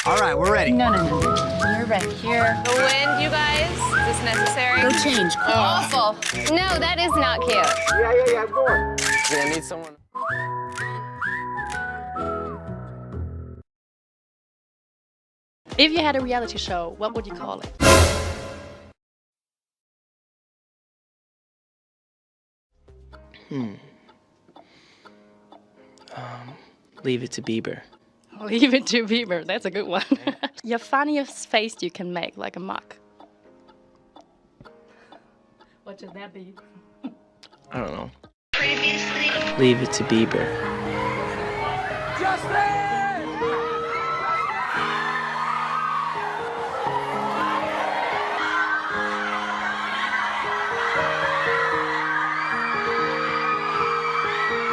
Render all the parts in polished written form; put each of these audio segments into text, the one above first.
All right, we're ready. No. You're right here. The wind, you guys. Is this necessary? Go change. Awful. No, that is not cute. Yeah, go on. I need someone. If you had a reality show, what would you call it? Leave it to Bieber. Leave it to Bieber. That's a good one. Your funniest face you can make, like a mock. What should that be? I don't know. Leave it to Bieber.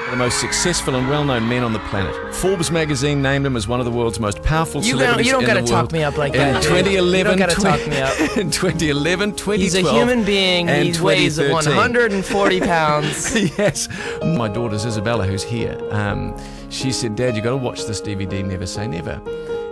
The most successful and well-known men on the planet. Forbes magazine named him as one of the world's most powerful celebrities You don't in gotta the world. talk me up like In that. 2011, you don't gotta talk me up. In 2011, 2012, He's a human being. and He weighs 2013. 140 pounds. Yes. My daughter's Isabella, who's here. She said, "Dad, you got to watch this DVD, Never Say Never."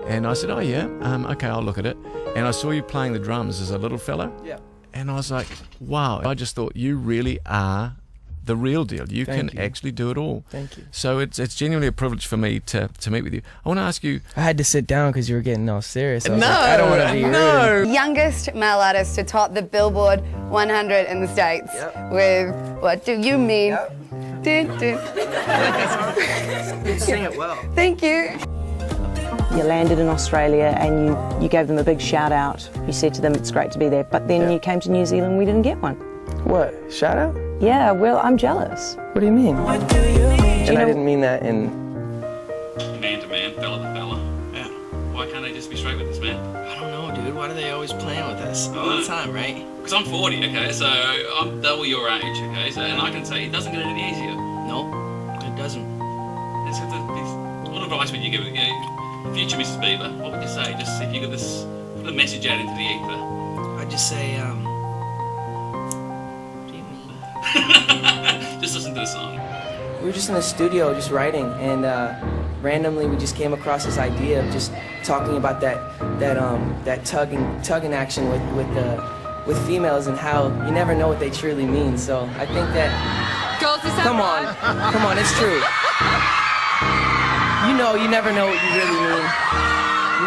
And I said, "Oh yeah, okay, I'll look at it." And I saw you playing the drums as a little fella. Yeah. And I was like, "Wow!" I just thought you really are the real deal. You Thank can you. actually do it all. Thank you. So it's genuinely a privilege for me to meet with you. I want to ask you. I had to sit down because you were getting all serious. I was No, like, I don't want to be rude. Youngest male artist to top the Billboard 100 in the States with What Do You Mean? Dun, dun. You sing it well. Thank you. You landed in Australia and you gave them a big shout out. You said to them it's great to be there, but then you came to New Zealand, we didn't get one. What? Shout out? Yeah, well, I'm jealous. What do you mean? And I didn't mean that in... Man to man, fella to fella. Yeah. Why can't they just be straight with this, man? I don't know, dude. Why are they always playing with us all the time, right? Because I'm 40, okay, so I'm double your age, okay, so, and I can say it doesn't get any easier. No, it doesn't. And so what advice would you give, future Mrs. Bieber? What would you say, just if you could just put a message out into the ether? I'd just say, Just listen to the song. we were just in the studio just writing, and randomly we just came across this idea of just talking about that tugging action with females and how you never know what they truly mean. So I think that come on, it's true. You never know what you really mean.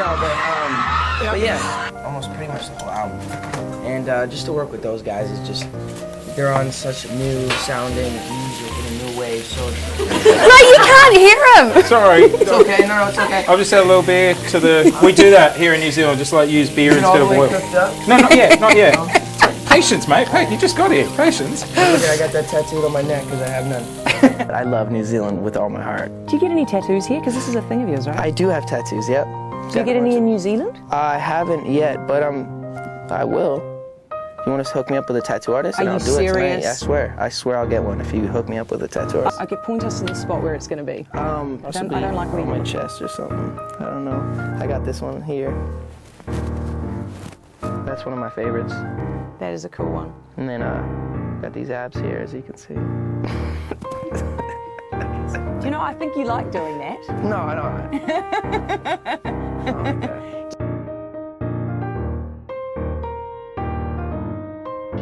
No, but yeah, almost pretty much the whole album. And just to work with those guys is just. They're on such new sounding music in a new way, so... No, you can't hear him. Sorry. It's okay, no, it's okay. I'll just add a little beer to the... We do that here in New Zealand, just like use beer instead of oil. No, not yet, not yet. Patience, mate. Hey, you just got it. Patience. Okay, I got that tattooed on my neck because I have none. I love New Zealand with all my heart. Do you get any tattoos here? Because this is a thing of yours, right? I do have tattoos, yep. Do you get any in New Zealand? I haven't yet, but I will. You want to hook me up with a tattoo artist? And Are I'll you do it serious? tonight. I swear I'll get one if you hook me up with a tattoo artist. Okay, point us to the spot where it's going to be. Possibly I don't like on my reading. chest or something. I don't know. I got this one here. That's one of my favorites. That is a cool one. And then got these abs here, as you can see. Do you know, I think you like doing that. No, I don't.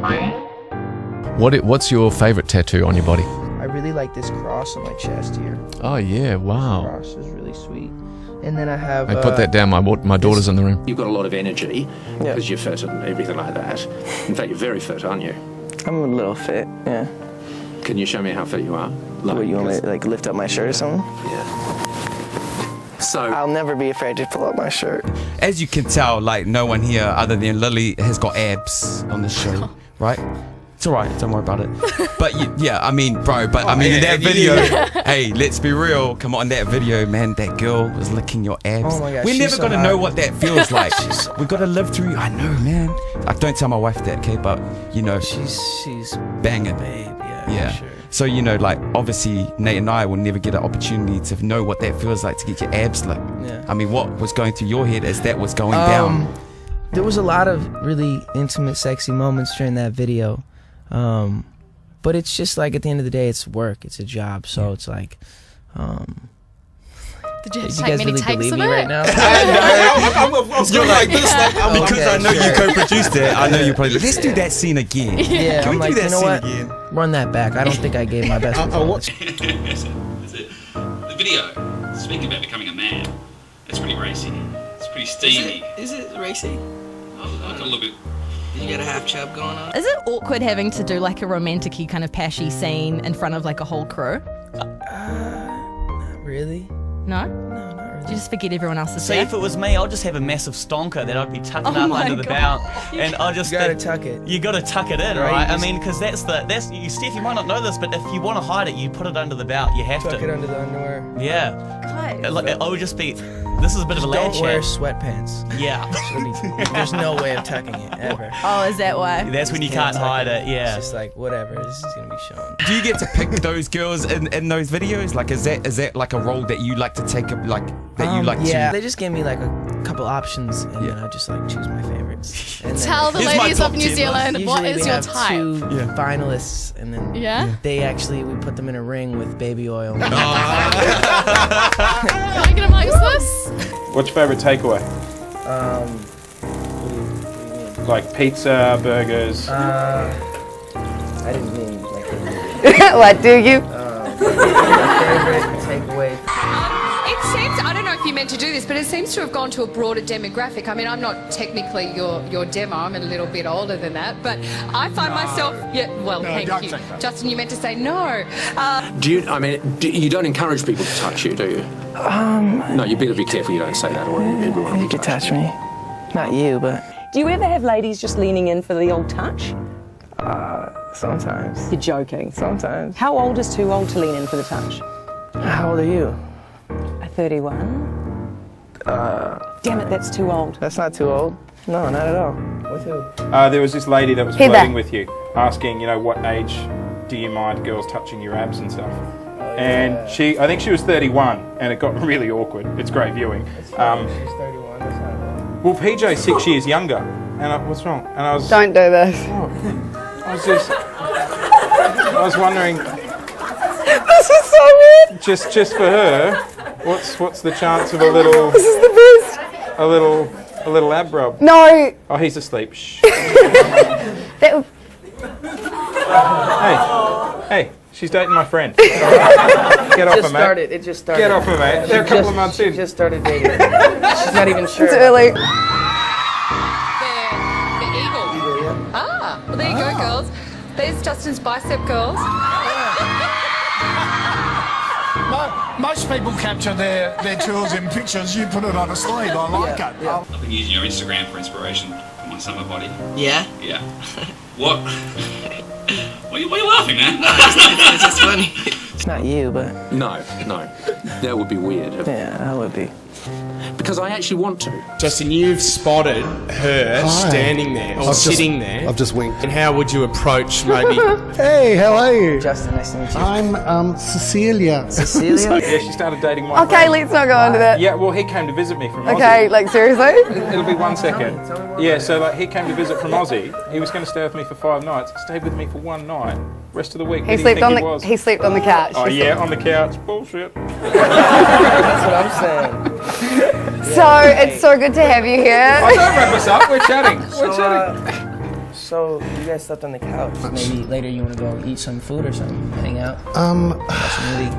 Okay. What's your favorite tattoo on your body? I really like this cross on my chest here. Oh yeah, wow. Cross is really sweet. And then I have. I put that down. My daughter's in the room. You've got a lot of energy because you're fit and everything like that. In fact, you're very fit, aren't you? I'm a little fit, yeah. Can you show me how fit you are? What, you want me to like lift up my shirt or something? Yeah. So I'll never be afraid to pull up my shirt. As you can tell, like, no one here other than Lily has got abs on the show, right? It's alright, don't worry about it. But yeah, I mean, bro, in that video, hey, let's be real. Come on, that video, man, that girl was licking your abs. Oh my gosh, We're she's never so gonna hot. know what that feels like. We gotta live through. I know, man. Like, don't tell my wife that, okay? But you know, She's banging. babe, Yeah. Sure. So, you know, like, obviously, Nate and I will never get an opportunity to know what that feels like to get your abs licked. Yeah. I mean, what was going through your head as that was going down? There was a lot of really intimate, sexy moments during that video. But it's just like, at the end of the day, it's work. It's a job. So it's like, Did you have to You take guys many really takes believe of me it? right now? You're like this, because Okay, I know you sure. co-produced it. I know you probably. Let's do that scene again. Yeah, Can we I'm like, do that you know scene what? again? Run that back. I don't think I gave my best performance. That's it. The video, speaking about becoming a man, it's pretty racy. It's pretty steamy. Is it racy? I got a little bit. You got a half chub going on? Is it awkward having to do like a romantic-y kind of pashy scene in front of like a whole crew? Not really. No? No, not really. Do you just forget everyone else is See, there? if it was me, I'd just have a massive stonker that I'd be tucking Oh up my under the God. belt, and I just You gotta tuck it. You gotta tuck it in, Right, right? you I just- mean, because that's you, Steph. You might not know this, but if you want to hide it, you put it under the belt. You have Tuck to. it under the underwear. Yeah. Guys. I would just be. This is a bit of a lad Don't wear chat. sweatpants. Yeah. There's no way of tucking it ever. Oh, is that why? That's when you can't hide it. Yeah. It's just like whatever. This is gonna be shown. Do you get to pick those girls in those videos? Like, is that like a role that you like to take? Like that you like Yeah, to? they just gave me like a couple options, and then I just like choose my favorites. And then Tell the Here's my ladies top of New 10 Zealand what usually is we your have type. two finalists, and then Yeah? we put them in a ring with baby oil. Can I get amongst this? What's your favourite takeaway? What do you mean? Like pizza, burgers. I didn't mean like. What do you? Favorite takeaway. It seems, I don't know if you meant to do this, but it seems to have gone to a broader demographic. I mean, I'm not technically your demo, I'm a little bit older than that, but I find myself, thank you. Justin, you meant to say no. You don't encourage people to touch you, do you? No, you better be careful you don't say that, or everyone will You could touch me. Not you, but Do you ever have ladies just leaning in for the old touch? sometimes. You're joking. Sometimes. How old is too old to lean in for the touch? How old are you? 31. Damn it, that's too old. That's not too old. No, not at all. With who? There was this lady that was Hey, flirting there. with you, asking, what age do you mind girls touching your abs and stuff? And I think she was 31, and it got really awkward. It's great viewing. She's 31. That's not wrong. Well, PJ's 6 years younger, and what's wrong? And I was, Don't do this. I was wondering, This is so weird. just for her, what's the chance of a little, This is the best. a little ab rub? No. Oh, he's asleep. Shh. That, Hey, she's dating my friend. Get off her, mate. It just started. Get off her, mate. They're a couple of months in. She just started dating. She's not even sure. it's early. The eagle. Ah, well, there you go, girls. There's Justin's bicep, girls. Most people capture their tools in pictures. You put it on a sleeve. I like it. I've been using your Instagram for inspiration for my summer body. Yeah? Yeah. What? Why are you laughing, man? It's just funny. It's not you, but No, that would be weird. yeah, that would be. Because I actually want to. Justin, you've spotted her standing there or sitting there. I've just winked. And how would you approach maybe? Hey, how are you? Justin, nice to meet you. I'm Cecilia. Cecilia? Yeah, she started dating my Okay, friend. let's not go into that. Yeah, well, he came to visit me from Aussie. Okay, like seriously? It'll be 1 second. Yeah, so he came to visit from Aussie. He was going to stay with me for 5 nights. Stayed with me for 1 night. Rest of the week, He slept on the couch. Oh yeah, on the couch. Bullshit. That's what I'm saying. So it's so good to have you here. Oh, don't wrap us up. We're chatting. We're chatting. So you guys slept on the couch. Maybe later you want to go eat some food or something, hang out. Watch a movie.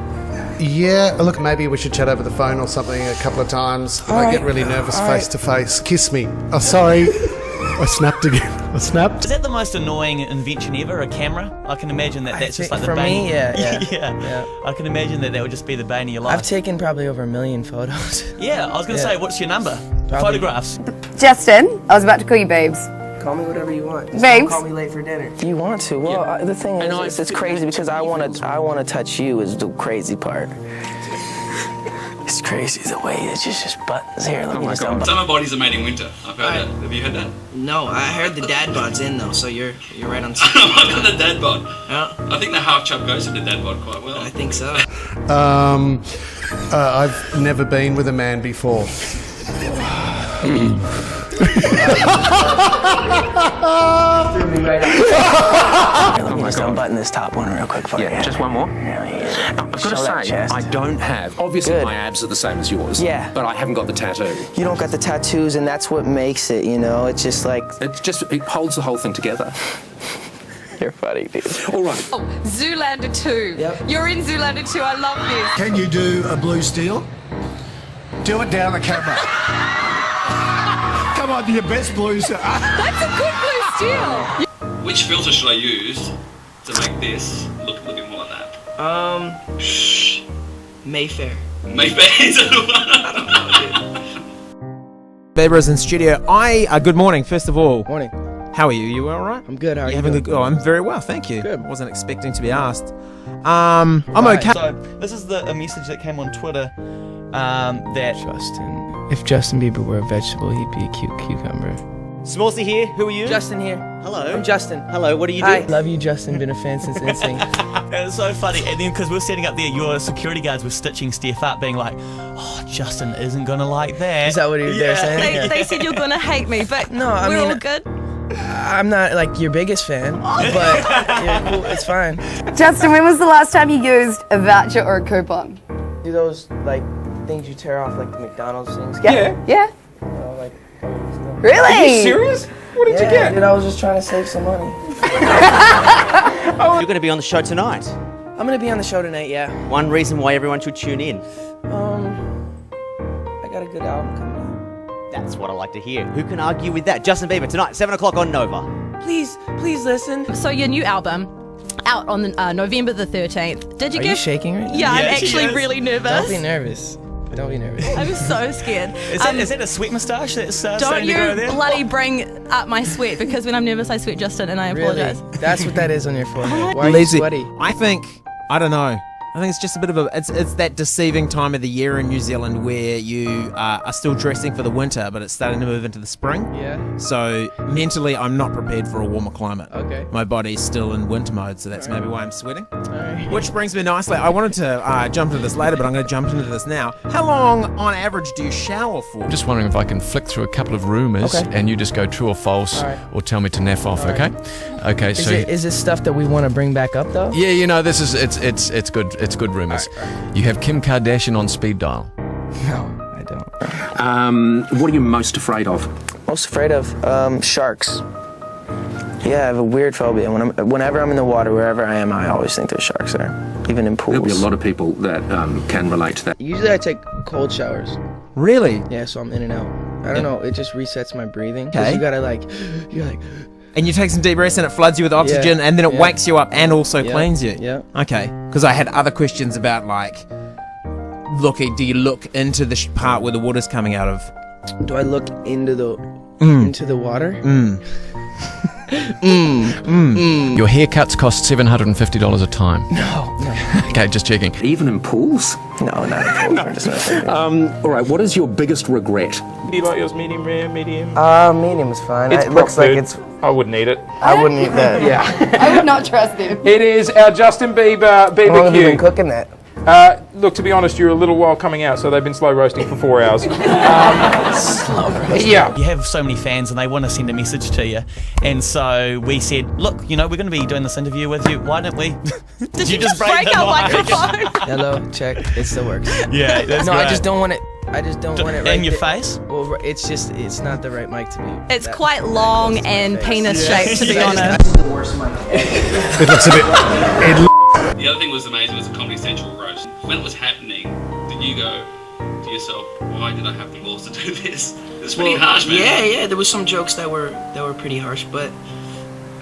Yeah, look, maybe we should chat over the phone or something a couple of times. I get really nervous face to face. Kiss me. Oh, sorry. I snapped again. I snapped. Is that the most annoying invention ever? A camera? I can imagine that's just like the for bane. me, yeah. yeah. I can imagine that would just be the bane of your life. I've taken probably over 1 million photos. Yeah, I was going to say, what's your number? Probably. Photographs. Justin, I was about to call you Biebs. Call me whatever you want. Just Babes. don't call me late for dinner. You want to? Well, the thing is, it's crazy because I want to touch you is the crazy part. It's crazy the way that just buttons here. Let me just unbutton. Summer bodies are made in winter. I've heard that. Have you heard that? No, I heard the dad bod's in though, so you're right on. I got the dad bod. Yeah. I think the half chub goes into dad bod quite well. I think so. I've never been with a man before. Let me just unbutton this top one real quick for you. Yeah, just one more. I've got to say, I don't have. Obviously, my abs are the same as yours. Yeah. But I haven't got the tattoo. You don't got the tattoos, and that's what makes it, you know? It's just like... It holds the whole thing together. You're funny, dude. All right. Oh, Zoolander 2. Yep. You're in Zoolander 2. I love this. Can you do a blue steel? Do it down the camera. Come on, your best blues. That's a good blue steel. Which filter should I use to make this look a bit more like that? Mayfair. Mayfair is Bieber is in studio. Good morning, first of all. Morning. How are you? You all right? I'm good. How are you having doing? Oh, I'm very well, thank you. Good. Wasn't expecting to be asked. I'm okay. So this is a message that came on Twitter that Justin. If Justin Bieber were a vegetable, he'd be a cute cucumber. Smallsy here. Who are you? Justin here. Hello. I'm Justin. Hello. What do you do? Hi. Love you, Justin. Been a fan since NSYNC. it was so funny, and then because we're setting up there, your security guards were stitching Steph up, being like, "Oh, Justin isn't gonna like that." Is that what they're saying? They said you're gonna hate me, but no, I we're mean, all good. I'm not like your biggest fan, but yeah, cool, it's fine. Justin, when was the last time you used a voucher or a coupon? Do those like things you tear off, like the McDonald's things? Yeah. Like, Really? Are you serious? What did you get? Dude, I was just trying to save some money. You're going to be on the show tonight. I'm gonna be on the show tonight. Yeah. One reason why everyone should tune in. I got a good album coming out. That's what I like to hear. Who can argue with that? Justin Bieber tonight, 7 o'clock on Nova. Please listen. So your new album, out on November the 13th. Did you Are get? you shaking right now? Yeah, I'm actually really nervous. Don't be nervous. Don't be nervous. I'm so scared. Is that a sweat moustache that's Don't starting you to go there? bloody bring up my sweat, because when I'm nervous I sweat, Justin, and I apologize. Really? That's what that is on your forehead. Why are you Lazy. sweaty? I don't know. I think it's just a bit of it's that deceiving time of the year in New Zealand where you are still dressing for the winter, but it's starting to move into the spring. Yeah. So mentally, I'm not prepared for a warmer climate. Okay. My body's still in winter mode, so that's maybe why I'm sweating. Alright. Which brings me nicely. I wanted to jump into this later, but I'm going to jump into this now. How long, on average, do you shower for? Just wondering if I can flick through a couple of rumours and you just go true or false, or tell me to naff off. Okay. Okay. So Is this stuff that we want to bring back up though? yeah, you know, this is it's good. It's good rumours. You have Kim Kardashian on speed dial. No, I don't. What are you most afraid of? Most afraid of sharks. Yeah, I have a weird phobia. Whenever I'm in the water, wherever I am, I always think there's sharks there, even in pools. There'll be a lot of people that can relate to that. Usually I take cold showers. Really? Yeah, so I'm in and out. I don't know, it just resets my breathing. 'Cause Okay. you gotta you're like... And you take some deep breaths and it floods you with oxygen, and then it wakes you up and also cleans you. Yeah. Okay. Because I had other questions about do you look into the part where the water's coming out of? Do I look into the water? Your haircuts cost $750 a time. No. Okay, just checking. Even in pools? No, not in pools. I'm just messing. All right, what is your biggest regret? Do you like yours medium rare, medium? Medium is fine. It's It looks prop like food. it's... I wouldn't eat it. I wouldn't eat that. Yeah. I would not trust him. It is our Justin Bieber How long have you been BBQ. cooking that? Look, to be honest, you're a little while coming out, so they've been slow roasting for 4 hours. Yeah. You have so many fans and they want to send a message to you. And so we said, look, we're going to be doing this interview with you. Why don't we... Did you just break our microphone? Hello, check. It still works. Yeah, that's No, I great. just don't want it. I just don't want it right In your there. face? Well, it's not the right mic to me. It's quite long and penis shaped, to be honest. The worst mic. It looks a bit. The other thing was amazing was the Comedy Central roast. When it was happening, did you go to yourself, why did I have the balls to do this? It's pretty harsh, man. Yeah, there was some jokes that were pretty harsh, but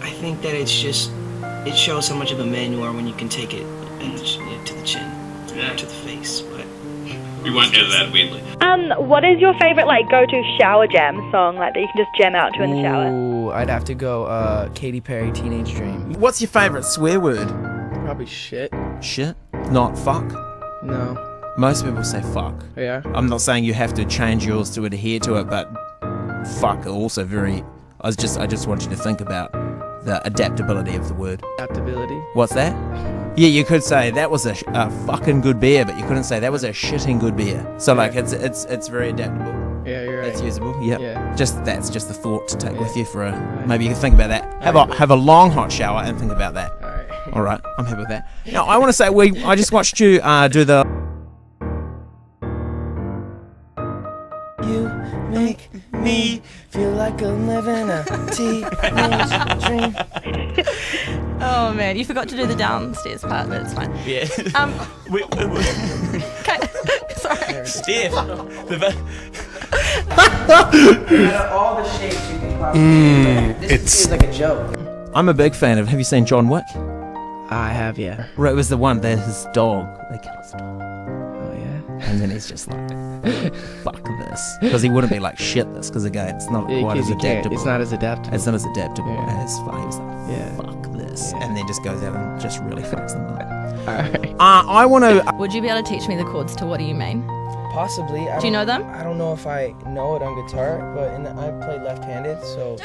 I think that it shows how much of a man you are when you can take it to the chin, to the face. But We won't edit that, weirdly. What is your favorite go-to shower jam song that you can just jam out to in the shower? Ooh, I'd have to go Katy Perry, Teenage Dream. What's your favourite swear word? Probably shit. Shit? Not fuck? No. Most people say fuck. Yeah. I'm not saying you have to change yours to adhere to it, but fuck are also very... I just want you to think about the adaptability of the word. Adaptability? What's that? Yeah, you could say that was a fucking good beer, but you couldn't say that was a shitting good beer. So it's very adaptable. Yeah, you're That's usable. Yep. Yeah. That's just the thought to take with you for a. Maybe you can think about that. Have a long hot shower and think about that. All right. I'm happy with that. Now I want to say I just watched you do the. You make me feel like I'm living a teenage dream. Oh man, you forgot to do the downstairs part, but it's fine. Yeah. Sorry. Steph. Out of all the shapes you can possibly this feels like a joke. I'm a big fan of. Have you seen John Wick? I have, yeah. Right, it was the one that his dog. They kill his dog. Oh yeah. And then he's just like, fuck this, because he wouldn't be like shit this, because again, it's not quite as adaptable. It's not as adaptable. It's not as adaptable as he was like, Yeah. fuck this, and then just goes out and just really fucks them up. Alright. I want to. Would you be able to teach me the chords to What Do You Mean? Possibly. Do you know them? I don't know if I know it on guitar, but I play left-handed, so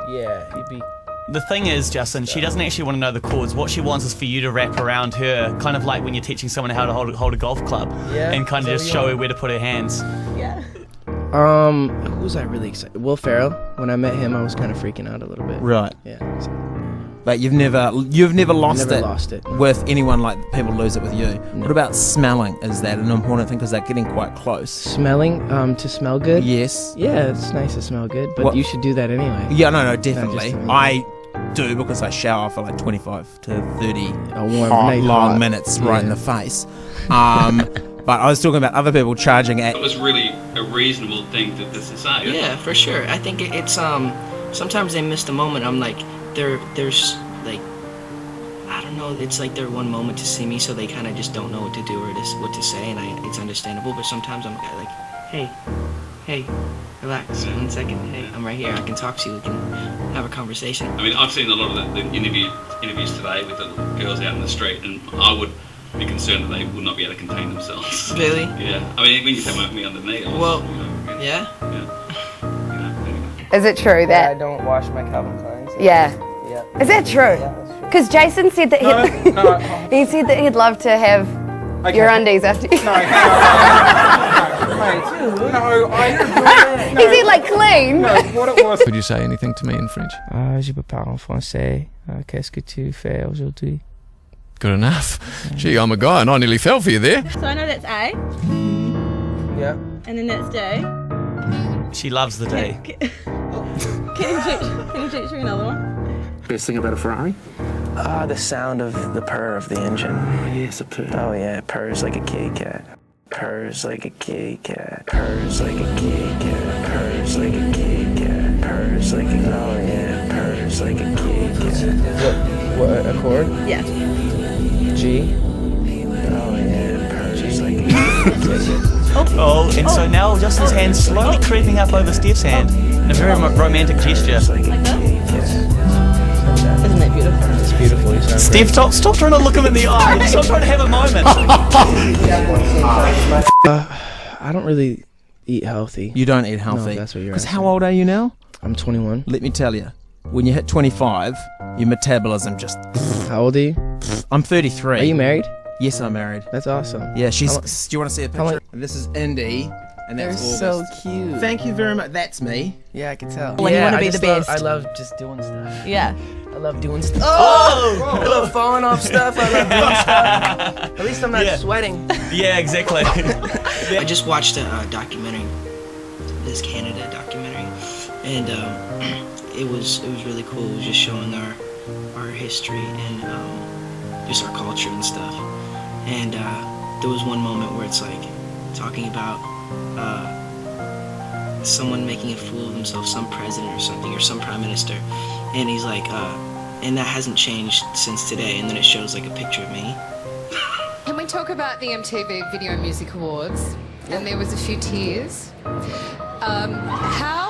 yeah, you'd be. The thing is, Justin, she doesn't actually want to know the chords. What she wants is for you to wrap around her, kind of like when you're teaching someone how to hold a golf club, and kind of just show her where to put her hands. Yeah. Who was I really excited? Will Ferrell. When I met him, I was kind of freaking out a little bit. Right. Yeah. But you've never lost it with anyone like people lose it with you. No. What about smelling? Is that an important thing? Because they're getting quite close. Smelling, to smell good? Yes. Yeah, it's nice to smell good, but you should do that anyway. Yeah, no, definitely. I do, because I shower for like 25 to 30 long minutes right in the face. But I was talking about other people charging at. It was really a reasonable thing to say. Yeah, for sure. I think it's sometimes they miss the moment. I'm like, there's like, I don't know, it's like their one moment to see me, so they kind of just don't know what to do or what to say, and it's understandable. But sometimes I'm like, hey, relax, 1 second. Hey, I'm right here. I can talk to you. We can have a conversation. I mean, I've seen a lot of the interviews today with the girls out in the street, and I would be concerned that they would not be able to contain themselves. Really? Yeah. I mean, when you say me underneath, yeah. Is it true Yeah, that? I don't wash my Calvin Kleins. Yeah. Yeah. Is that true? Yeah, that's true. Because Jason said that he said that he'd love to have your undies after. Is he like clean? No, what it was. Could you say anything to me in French? Je peux parler en français. Qu'est-ce que tu fais aujourd'hui? Good enough. Gee, I'm a guy and I nearly fell for you there. So I know that's A. Yeah. And then that's D. She loves the D. Can you teach me another one? Best thing about a Ferrari? The sound of the purr of the engine. Oh, yes, a purr. Oh yeah, it purrs like a kitty cat. Purrs like a kitty cat. Purrs like a kitty cat. Purrs like a kitty cat. Purrs like a purrs like a kitty cat. What a chord? Yeah. G. Oh yeah, purrs like a kitty cat. Oh, and so now Justin's hand's slowly creeping up over Steph's hand in a very romantic gesture. Like that? Isn't that beautiful? It's beautiful. You sound Steph, stop trying to look him in the eye. Stop trying to have a moment. I don't really eat healthy. You don't eat healthy? No, that's what you're Because asking. how old are you now? I'm 21. Let me tell you, when you hit 25, your metabolism just... How old are you? I'm 33. Are you married? Yes, I'm married. That's awesome. Yeah, she's... Do you want to see a picture? This is Indy, and They're that's so August. cute. Thank you very much. That's me. Yeah, I can tell. When you want to be the best. I love just doing stuff. Yeah. I love doing stuff. Oh! I love falling off stuff. I love doing stuff. At least I'm not sweating. Yeah, exactly. I just watched a documentary, this Canada documentary, and it was really cool. It was just showing our history and just our culture and stuff. And there was one moment where it's like talking about someone making a fool of himself, some president or something, or some prime minister, and he's like, and that hasn't changed since today. And then it shows like a picture of me. Can we talk about the MTV Video Music Awards? And there was a few tears. How?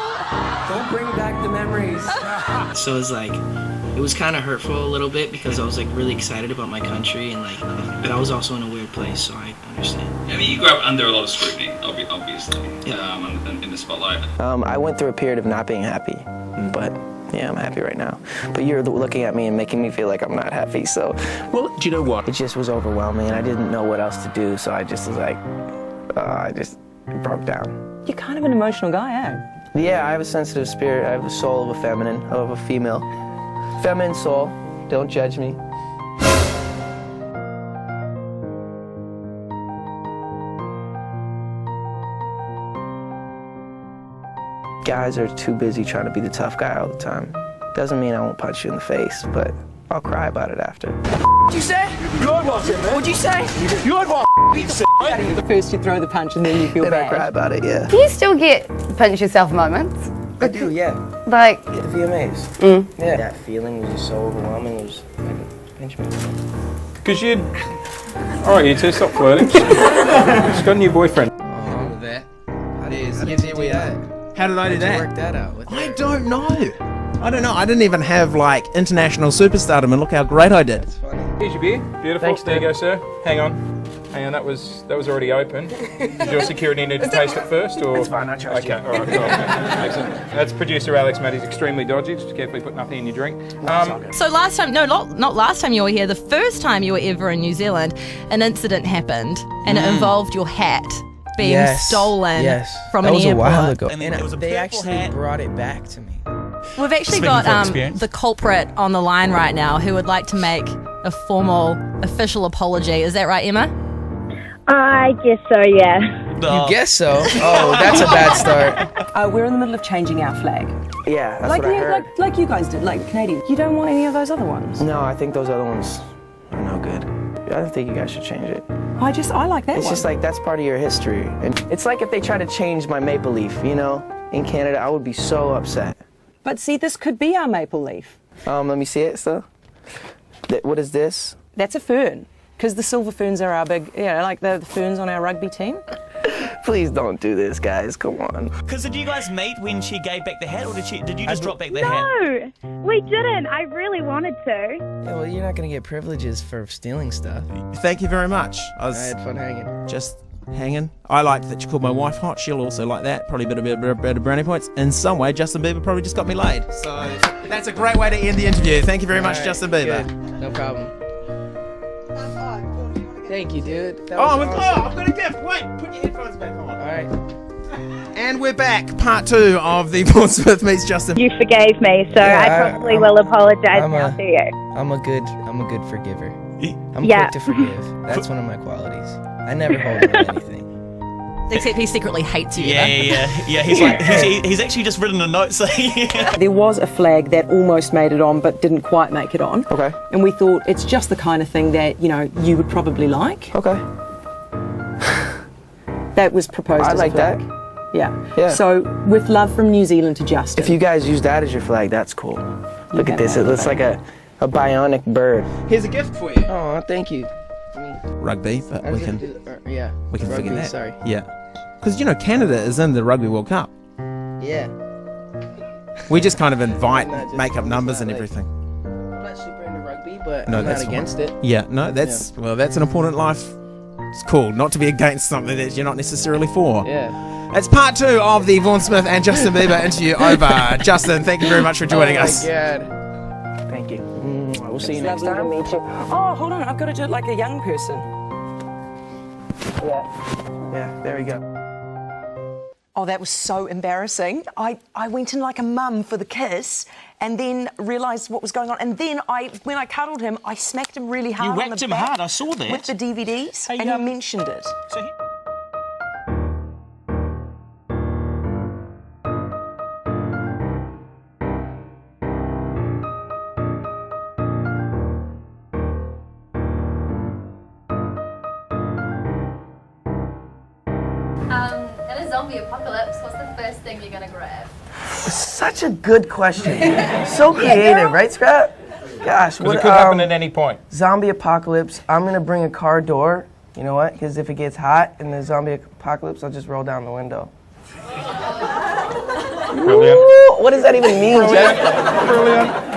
Don't bring back the memories. So it's like, it was kind of hurtful a little bit because I was like really excited about my country and like, but I was also in a weird place, so I understand. I mean, you grew up under a lot of scrutiny, obviously, in the spotlight. I went through a period of not being happy, but yeah, I'm happy right now. But you're looking at me and making me feel like I'm not happy, so. Well, do you know what? It just was overwhelming and I didn't know what else to do, so I just was like, I just broke down. You're kind of an emotional guy, eh? Yeah, I have a sensitive spirit. I have the soul of a feminine, of a female. Feminine soul. Don't judge me. Guys are too busy trying to be the tough guy all the time. Doesn't mean I won't punch you in the face, but I'll cry about it after. What'd you say? You'd watch it, man. What'd you say? You'd watch it. First you throw the punch and then you feel Then bad. I cry about it, yeah. Do you still get pinch yourself moments? I do, yeah. Like At the VMAs. Yeah. That feeling was just so overwhelming. It was like, pinch me. Because you'd... Alright, you two, stop flirting. She's got a new boyfriend. Oh, with that. How did we How did I do that? work that out? With I don't know. I don't know. I didn't even have like international superstardom, and look how great I did. Here's your beer. Beautiful. Thanks, there you go, sir. Hang on. That was already open. Did your security need to taste it first, or? It's fine, I trust you. Okay, all right, cool. Excellent. That's producer Alex, mate. He's extremely dodgy. Just carefully put nothing in your drink. So last time, no, not last time you were here, the first time you were ever in New Zealand, an incident happened and it involved your hat being stolen from that an was airport. a while ago. And then there was a They purple actually hat. brought it back to me. We've actually Speaking got from experience. the culprit on the line right now who would like to make a formal, official apology. Is that right, Emma? I guess so, yeah. You guess so? Oh, that's a bad start. We're in the middle of changing our flag. Yeah, that's Like what I you, heard. like you guys did, like Canadian. You don't want any of those other ones? No, I think those other ones are no good. I don't think you guys should change it. I like that It's one. just like, that's part of your history. And it's like if they try to change my maple leaf, you know, in Canada, I would be so upset. But see, this could be our maple leaf. Let me see it still. What is this? That's a fern. Because the silver ferns are our big, like the ferns on our rugby team. Please don't do this, guys. Come on. Because did you guys meet when she gave back the hat, or did you just drop back the hat? No, we didn't. I really wanted to. Yeah, well, you're not going to get privileges for stealing stuff. Thank you very much. I had fun hanging. Just hanging. I liked that you called my wife hot. She'll also like that. Probably a bit of brownie points. In some way, Justin Bieber probably just got me laid. So that's a great way to end the interview. Thank you very much, Justin Bieber. Good. No problem. Thank you, dude. That Oh, was awesome. I've got a gift. Wait, put your headphones back on. All right. And we're back. Part 2 of the Portsmouth meets Justin. You forgave me, so I probably will apologise now to you. I'm a good forgiver. I'm Yeah. quick to forgive. That's one of my qualities. I never hold on to anything. Except he secretly hates you. Yeah. He's like he's actually just written a note saying. There was a flag that almost made it on but didn't quite make it on. Okay. And we thought it's just the kind of thing that, you would probably like. Okay. That was proposed I as like a flag. that. Yeah. So, with love from New Zealand to Justin. If you guys use that as your flag, that's cool. Look at this. It looks like a bionic bird. Here's a gift for you. Oh, thank you. Rugby, but we can yeah. forget Rugby, that. Sorry. Yeah. Because, Canada is in the Rugby World Cup. Yeah. We just kind of invite, No, just- make up numbers and like- everything. I'm not super into rugby, but No, I'm that's not against fine. it. Yeah, no, that's an important life. It's cool not to be against something that you're not necessarily for. Yeah. It's part 2 of the Vaughan Smith and Justin Bieber interview over. Justin, thank you very much for joining us. Oh my God. Thank you. We'll see you It's next lovely time. to meet you. Oh, hold on. I've got to do it like a young person. Yeah, there we go. Oh, that was so embarrassing. I went in like a mum for the kiss and then realised what was going on. And then when I cuddled him, I smacked him really hard You on whacked the him back hard, I saw that. with the DVDs, Hey, and he mentioned it. In a zombie apocalypse, what's the first thing you're gonna grab? Such a good question. So creative, right, Scott? Gosh, Because it could happen at any point. Zombie apocalypse. I'm gonna bring a car door. You know what? Because if it gets hot in the zombie apocalypse, I'll just roll down the window. Brilliant. Ooh, what does that even mean, Jeff? Brilliant.